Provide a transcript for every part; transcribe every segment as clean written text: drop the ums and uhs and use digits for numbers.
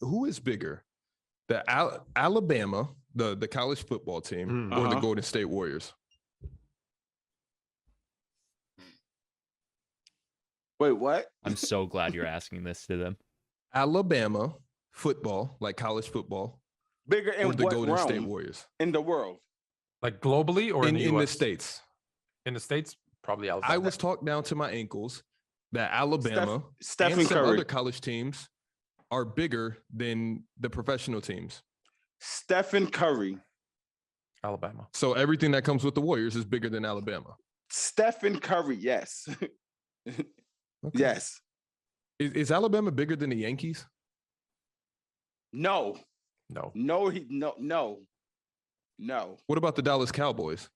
who is bigger, the Alabama, the college football team, or the Golden State Warriors? Wait, what? I'm so glad you're asking this to them. Alabama football, like college football, Bigger in or the what Golden realm State Warriors in the world? Like globally or in the US? In the States. In the States, probably Alabama. I was talked down to my ankles that Alabama Stephen and some Curry. other college teams are bigger than the professional teams. Stephen Curry. Alabama. So everything that comes with the Warriors is bigger than Alabama. Stephen Curry, yes. Okay. Yes. Is Alabama bigger than the Yankees? No. No. No. What about the Dallas Cowboys?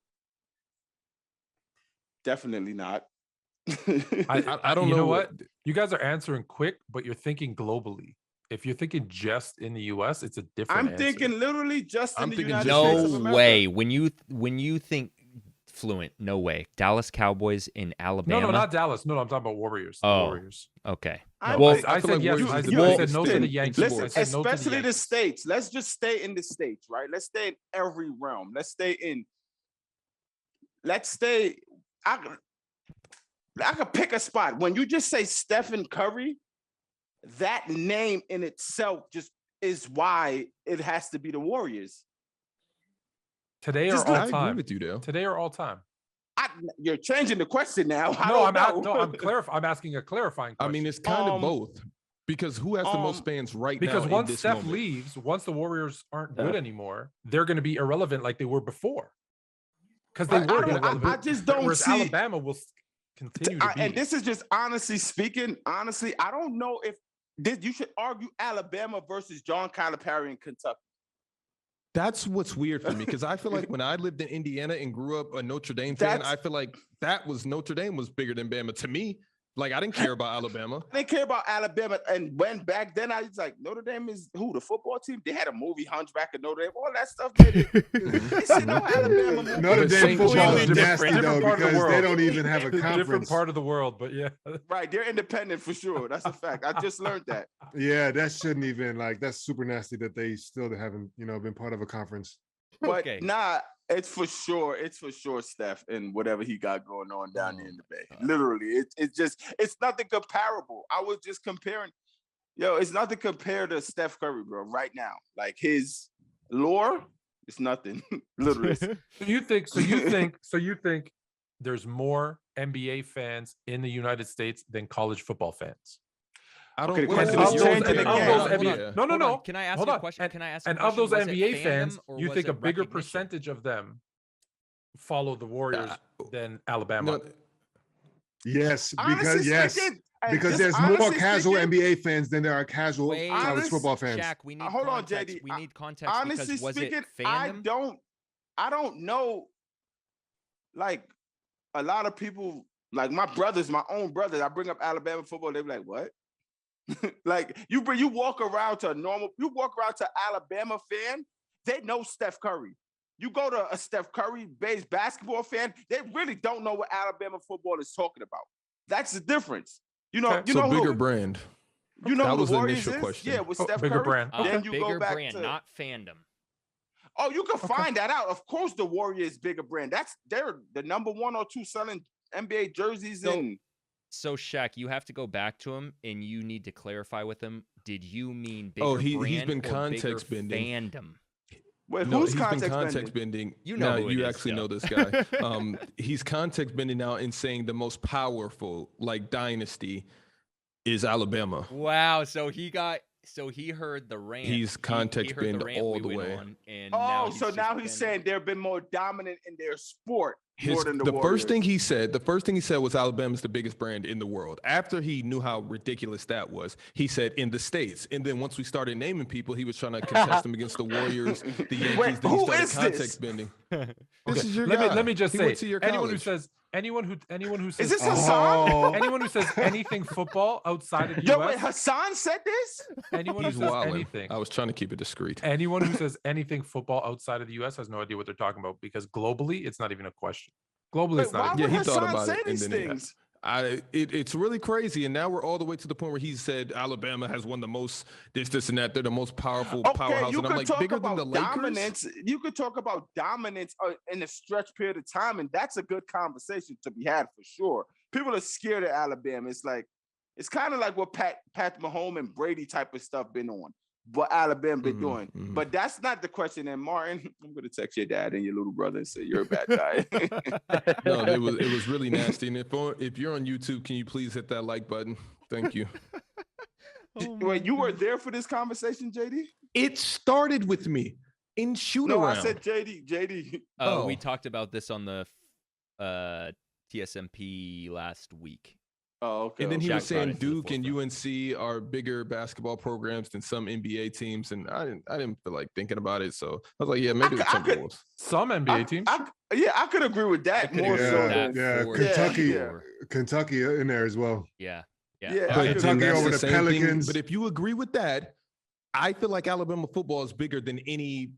Definitely not. I don't know. You know what? You guys are answering quick, but you're thinking globally. If you're thinking just in the US, it's a different answer. Thinking literally just in the United no States of America. way. When you think Fluent, no way. Dallas Cowboys in Alabama. No, not Dallas. No, I'm talking about Warriors. Oh, Warriors. Okay. No, I said yes. I said no to the Yankees. Listen, I said no to especially the Yankees. States. Let's just stay in the States, right? Let's stay in every realm. Let's stay. I could pick a spot. When you just say Stephen Curry, that name in itself just is why it has to be the Warriors. Today or all time? I agree with you, Dale. Today or all time? You're changing the question now. I'm asking a clarifying question. I mean, it's kind of both. Because who has the most fans right now? Because once Steph moment? leaves, once the Warriors aren't good anymore, they're going to be irrelevant like they were before. Because they were irrelevant. I just don't Whereas see. Alabama will continue to be. And this is just honestly speaking. Honestly, I don't know if you should argue Alabama versus John Calipari in Kentucky. That's what's weird for me, because I feel like when I lived in Indiana and grew up a Notre Dame fan, I feel like Notre Dame was bigger than Bama to me. Like, I didn't care about Alabama. I didn't care about Alabama. And when back then, I was like, Notre Dame is who? The football team? They had a movie, Hunchback of Notre Dame, all that stuff. They said, no, Alabama movie. Notre Dame football is nasty, though, part of the because world. they don't even have a conference. Different part of the world, but yeah. Right, they're independent for sure. That's a fact. I just learned that. Yeah, that shouldn't even, that's super nasty that they still haven't, been part of a conference. But it's for sure Steph and whatever he got going on down there in the Bay. Literally, it's nothing comparable. I was just comparing, it's nothing compared to Steph Curry, bro, right now. Like his lore, it's nothing. Literally. So you think there's more NBA fans in the United States than college football fans? I don't. No. Can I ask a question? And of those NBA fans, you think a bigger percentage of them follow the Warriors than Alabama? No. Yes, because there's more casual NBA fans than there are casual college football fans. Shaq, we need hold context. on, JD. We need context. Honestly because speaking, I don't know. Like a lot of people, like my own brothers. I bring up Alabama football. They be like, "What?" Like you walk around to Alabama fan, they know Steph Curry. You go to a Steph Curry based basketball fan, they really don't know what Alabama football is talking about. That's the difference. Bigger brand. You know that who was the the Warriors initial is? question. Yeah, with Steph bigger Curry. Brand. Then you bigger go back brand, not fandom. Oh, you can find that out. Of course, the Warriors bigger brand. They're the number 1 or 2 selling NBA jerseys in. So Shaq, you have to go back to him and you need to clarify with him. Did you mean bigger brand he's been or context bigger bending. fandom? Wait, No, who's he's context been context bending. You know who you it is, actually though. know this guy. He's context bending now and saying the most powerful dynasty is Alabama. Wow, so he heard the rant. He's context bend all the way. Now he's saying they've been more dominant in their sport more than the Warriors. First thing he said was Alabama's the biggest brand in the world. After he knew how ridiculous that was, he said in the States. And then once we started naming people, he was trying to contest them against the Warriors, the Yankees. Wait, then he who started is context this? bending. Okay. This is your guy. Let me just He say, went to your college. anyone who says Is this Hassan? anyone who says anything football outside of the Yo, US, wait, Hassan said this? anyone He's who says wilding. anything, I was trying to keep it discreet. anyone who says anything football outside of the US has no idea what they're talking about, because globally it's not even a question. Globally, it's not. Why would he Hassan thought about say it, and these then things? It's really crazy, and now we're all the way to the point where he said Alabama has won the most this and that. They're the most powerful powerhouse, and I'm like, bigger than the dominance. Lakers. You could talk about dominance in a stretch period of time, and that's a good conversation to be had for sure. People are scared of Alabama. It's kind of like what Pat Mahomes and Brady type of stuff been on, what Alabama been doing. Mm-hmm. But that's not the question. And Martin, I'm going to text your dad and your little brother and say you're a bad guy. No, it was really nasty. And if you're on YouTube, can you please hit that like button? Thank you. Wait, you were there for this conversation, JD? It started with me in shoot around. No, I said JD. Oh, we talked about this on the TSMP last week. Oh, okay. And then he was saying Duke and forefront. UNC are bigger basketball programs than some NBA teams, and I didn't feel like thinking about it. So I was like, yeah, maybe the Timberwolves. Some NBA teams. I could agree with that more so. Kentucky in there as well. Yeah. Kentucky over the Pelicans. But if you agree with that, I feel like Alabama football is bigger than any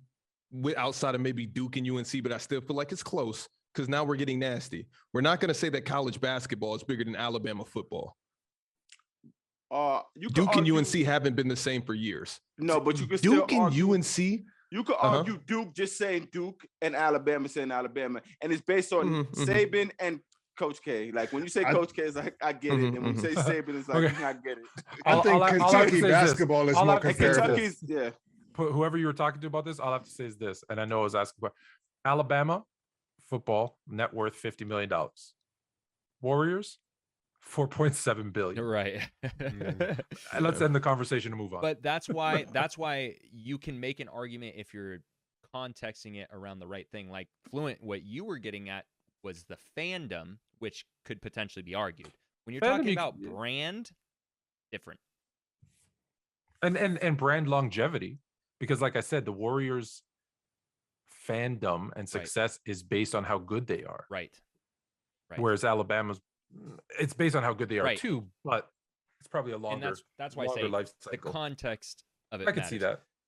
outside of maybe Duke and UNC, but I still feel like it's close. Because now we're getting nasty. We're not going to say that college basketball is bigger than Alabama football. Duke and UNC haven't been the same for years. No, but you can Duke still and argue, UNC. You could argue Duke just saying Duke and Alabama saying Alabama, and it's based on Saban and Coach K. Like when you say Coach K, it's like I get it, and when you say Saban, it's like I get it. I think Kentucky basketball is more competitive. Whoever you were talking to about this, all I have to say is this, and I know I was asking about Alabama football net worth $50 million. Warriors, $4.7 billion. Right. Let's end the conversation and move on. But that's why you can make an argument if you're contexting it around the right thing. Like Fluent, what you were getting at was the fandom, which could potentially be argued. When you're talking about brand, different. And brand longevity, because like I said, the Warriors fandom and success is based on how good they are. Right. Whereas Alabama's, it's based on how good they are too, but it's probably a longer. And that's why I say life cycle. The context of it. I can see that.